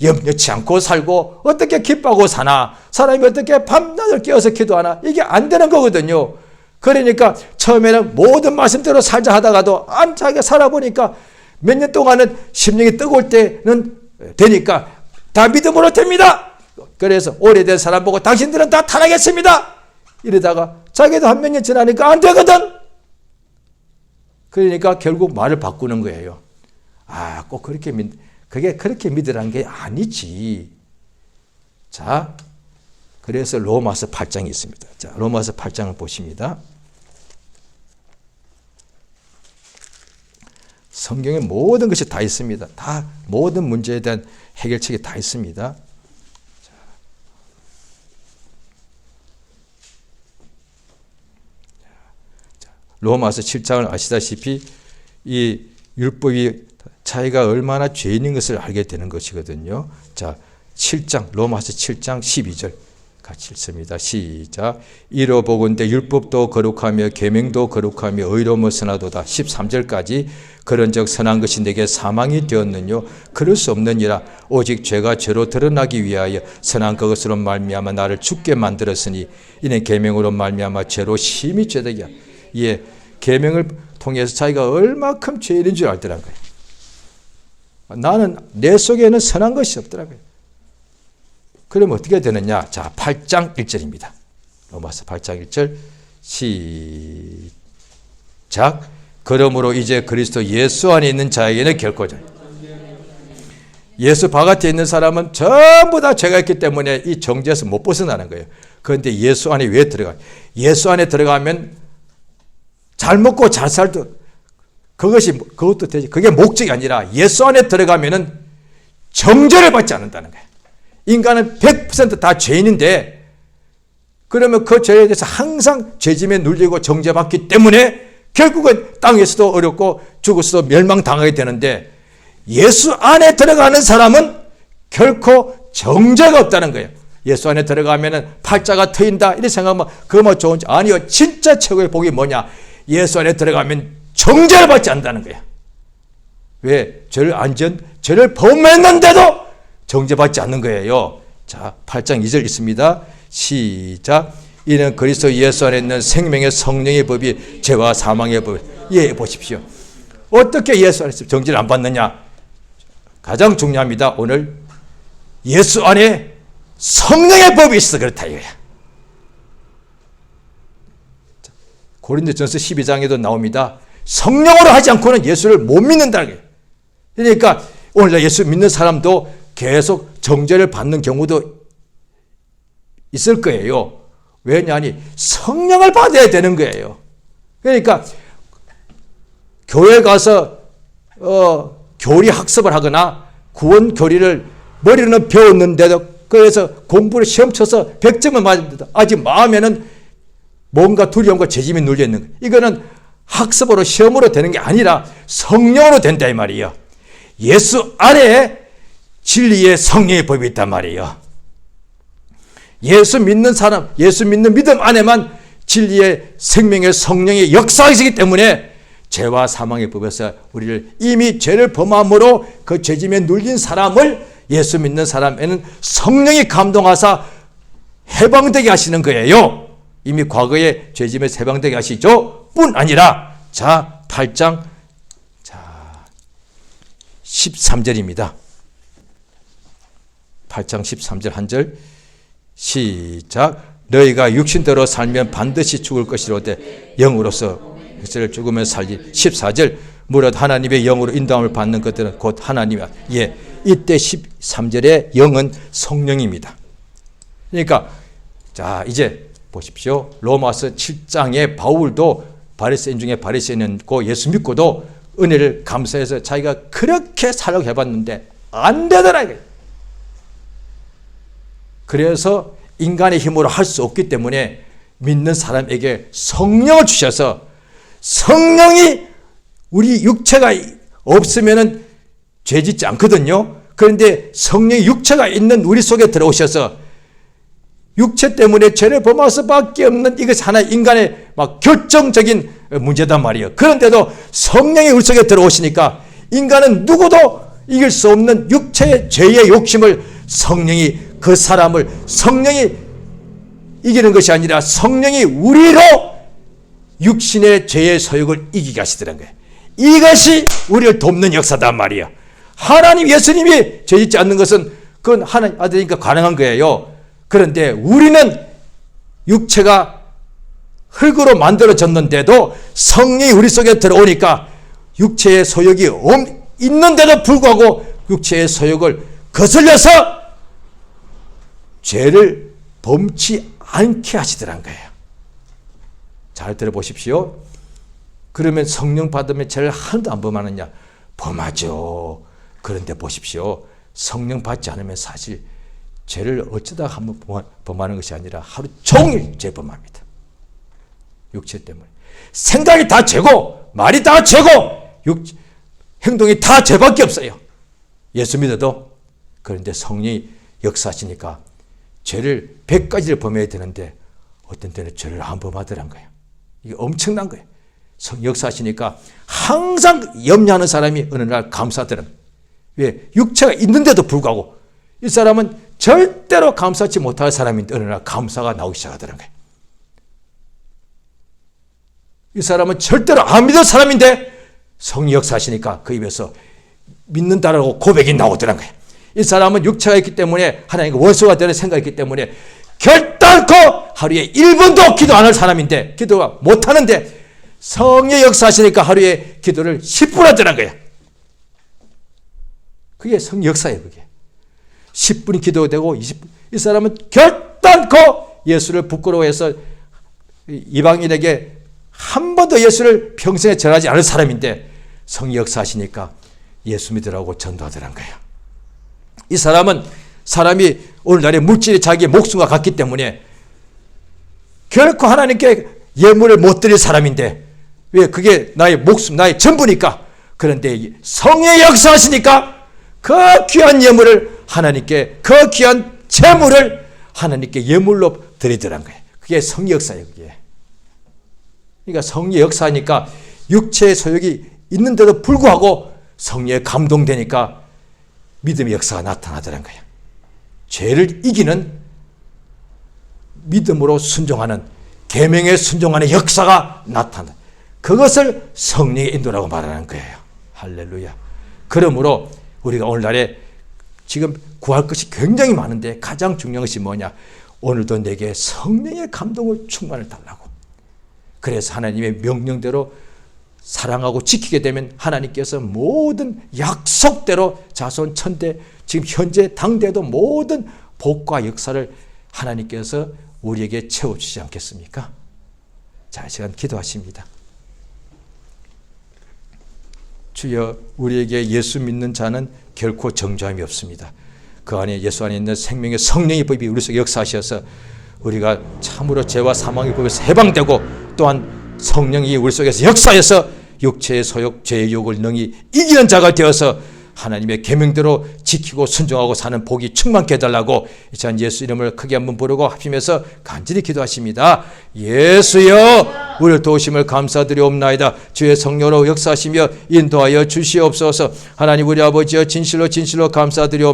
염려치 않고 살고 어떻게 기뻐하고 사나 사람이 어떻게 밤낮을 깨어서 기도하나 이게 안 되는 거거든요. 그러니까 처음에는 모든 말씀대로 살자 하다가도 안 자기가 살아보니까 몇 년 동안은 심령이 뜨거울 때는 되니까 다 믿음으로 됩니다. 그래서 오래된 사람 보고 당신들은 다 타락했습니다. 이러다가 자기도 한 몇 년 지나니까 안 되거든. 그러니까 결국 말을 바꾸는 거예요. 꼭 그렇게 그게 그렇게 믿으라는 게 아니지. 자, 그래서 로마서 8장이 있습니다. 자, 로마서 8장을 보십니다. 성경에 모든 것이 다 있습니다. 다 모든 문제에 대한 해결책이 다 있습니다. 로마서 7장을 아시다시피 이 율법이 자기가 얼마나 죄인인 것을 알게 되는 것이거든요. 자, 7장 로마서 7장 12절 같이 읽습니다. 시작. 이로 보건대 율법도 거룩하며 계명도 거룩하며 의로움을 선하도다. 13절까지 그런즉 선한 것이 내게 사망이 되었느뇨 그럴 수 없느니라. 오직 죄가 죄로 드러나기 위하여 선한 그것으로 말미암아 나를 죽게 만들었으니 이는 계명으로 말미암아 죄로 심히 죄되게. 예, 계명을 통해서 자기가 얼마큼 죄인인 줄 알더라고요. 나는 내 속에는 선한 것이 없더라고요. 그럼 어떻게 되느냐? 자, 8장 1절입니다. 로마서 8장 1절 시작. 그러므로 이제 그리스도 예수 안에 있는 자에게는 결코 예수 바깥에 있는 사람은 전부 다 죄가 있기 때문에 이 정죄에서 못 벗어나는 거예요. 그런데 예수 안에 왜 들어가요? 예수 안에 들어가면 잘 먹고 잘 살도 그것도 되지. 그게 목적이 아니라 예수 안에 들어가면은 정죄를 받지 않는다는 거예요. 인간은 100% 다 죄인인데 그러면 그 죄에 대해서 항상 죄짐에 눌리고 정죄받기 때문에 결국은 땅에서도 어렵고 죽어서도 멸망당하게 되는데 예수 안에 들어가는 사람은 결코 정죄가 없다는 거예요. 예수 안에 들어가면은 팔자가 트인다 이렇게 생각하면 그거 좋은지 아니요. 진짜 최고의 복이 뭐냐? 예수 안에 들어가면 정죄를 받지 않는다는 거예요. 왜? 죄를 범했는데도 정죄받지 않는 거예요. 자, 8장 2절 있습니다. 시작. 이는 그리스도 예수 안에 있는 생명의 성령의 법이 죄와 사망의 법. 예, 보십시오. 어떻게 예수 안에서 정죄를 안 받느냐? 가장 중요합니다. 오늘 예수 안에 성령의 법이 있어 그렇다 이거야. 고린도전서 12장에도 나옵니다. 성령으로 하지 않고는 예수를 못 믿는다는 거예요. 그러니까 오늘 예수 믿는 사람도 계속 정죄를 받는 경우도 있을 거예요. 왜냐하니 성령을 받아야 되는 거예요. 그러니까 교회 가서 교리 학습을 하거나 구원 교리를 머리로는 배웠는데도 그래서 공부를 시험 쳐서 100점을 맞았는데도 아직 마음에는 뭔가 두려움과 죄짐이 눌려 있는 거예요. 이거는 학습으로 시험으로 되는 게 아니라 성령으로 된다 이 말이에요. 예수 안에 진리의 성령의 법이 있단 말이에요. 예수 믿는 사람, 예수 믿는 믿음 안에만 진리의 생명의 성령의 역사이기 때문에 죄와 사망의 법에서 우리를 이미 죄를 범함으로 그 죄짐에 눌린 사람을 예수 믿는 사람에는 성령이 감동하사 해방되게 하시는 거예요. 이미 과거에 죄짐에 해방되게 하시죠. 뿐 아니라 자 8장 13절입니다. 8장 13절 한 절 시작. 너희가 육신대로 살면 반드시 죽을 것이로되 영으로서 그것을 죽으면 살리. 14절 무릇 하나님의 영으로 인도함을 받는 것들은 곧 하나님이야. 예, 이때 13절의 영은 성령입니다. 그러니까 자 이제 보십시오. 로마서 7장에 바울도 바리새인 중에 바리새인이고 예수 믿고도 은혜를 감사해서 자기가 그렇게 살려고 해봤는데 안 되더라. 그래서 인간의 힘으로 할 수 없기 때문에 믿는 사람에게 성령을 주셔서 성령이 우리 육체가 없으면 죄 짓지 않거든요. 그런데 성령이 육체가 있는 우리 속에 들어오셔서 육체 때문에 죄를 범할 수밖에 없는 이것이 하나의 인간의 막 결정적인 문제단 말이에요. 그런데도 성령이 우리 속에 들어오시니까 인간은 누구도 이길 수 없는 육체의 죄의 욕심을 성령이 그 사람을 성령이 이기는 것이 아니라 성령이 우리로 육신의 죄의 소욕을 이기게 하시더란 거예요. 이것이 우리를 돕는 역사단 말이에요. 하나님 예수님이 죄 짓지 않는 것은 그건 하나님 아들이니까 가능한 거예요. 그런데 우리는 육체가 흙으로 만들어졌는데도 성령이 우리 속에 들어오니까 육체의 소욕이 있는데도 불구하고 육체의 소욕을 거슬려서 죄를 범치 않게 하시더란 거예요. 잘 들어보십시오. 그러면 성령 받으면 죄를 하나도 안 범하느냐? 범하죠. 그런데 보십시오. 성령 받지 않으면 사실 죄를 어쩌다 한번 범하는 것이 아니라 하루 종일 죄 범합니다. 육체 때문에. 생각이 다 죄고 말이 다 죄고 행동이 다 죄밖에 없어요. 예수 믿어도. 그런데 성령이 역사하시니까 죄를 100가지를 범해야 되는데 어떤 때는 죄를 안 범하더란 거예요. 이게 엄청난 거예요. 성 역사하시니까 항상 염려하는 사람이 어느 날 감사하더란 거예요. 왜? 육체가 있는데도 불구하고 이 사람은 절대로 감사하지 못할 사람인데 어느 날 감사가 나오기 시작하더란 거예요. 이 사람은 절대로 안 믿을 사람인데 성이 역사하시니까 그 입에서 믿는다라고 고백이 나오더란 거예요. 이 사람은 육체가 있기 때문에 하나님과 원수가 되는 생각이 있기 때문에 결단코 하루에 1분도 기도 안 할 사람인데 기도가 못하는데 성의 역사하시니까 하루에 기도를 10분 하더란 거예요. 그게 성 역사예요. 그게 10분이 기도되고 20분. 이 사람은 결단코 예수를 부끄러워해서 이방인에게 한 번도 예수를 평생에 전하지 않을 사람인데 성의 역사하시니까 예수 믿으라고 전도하더란 거예요. 이 사람은 사람이 오늘날의 물질이 자기의 목숨과 같기 때문에 결코 하나님께 예물을 못 드릴 사람인데 왜? 그게 나의 목숨, 나의 전부니까. 그런데 성의 역사하시니까 그 귀한 예물을 하나님께, 그 귀한 재물을 하나님께 예물로 드리더란 거예요. 그게 성의 역사예요. 그게. 그러니까 성의 역사하니까 육체의 소욕이 있는데도 불구하고 성령에 감동되니까 믿음의 역사가 나타나더란 거예요. 죄를 이기는 믿음으로 순종하는, 계명에 순종하는 역사가 나타난다. 그것을 성령의 인도라고 말하는 거예요. 할렐루야. 그러므로 우리가 오늘날에 지금 구할 것이 굉장히 많은데 가장 중요한 것이 뭐냐? 오늘도 내게 성령의 감동을 충만을 달라고. 그래서 하나님의 명령대로 사랑하고 지키게 되면 하나님께서 모든 약속대로 자손 천대, 지금 현재 당대도 모든 복과 역사를 하나님께서 우리에게 채워주지 않겠습니까? 자, 이 시간 기도하십니다. 주여, 우리에게 예수 믿는 자는 결코 정죄함이 없습니다. 그 안에 예수 안에 있는 생명의 성령의 법이 우리 속에 역사하셔서 우리가 참으로 죄와 사망의 법에서 해방되고 또한 성령이 우리 속에서 역사해서 육체의 소욕, 죄의 욕을 능히 이기는 자가 되어서 하나님의 계명대로 지키고 순종하고 사는 복이 충만케 해달라고 이 시간 예수 이름을 크게 한번 부르고 합심해서 간절히 기도하십니다. 예수여, 우리를 도우심을 감사드리옵나이다. 주의 성령으로 역사하시며 인도하여 주시옵소서. 하나님 우리 아버지여, 진실로 감사드리옵나이다.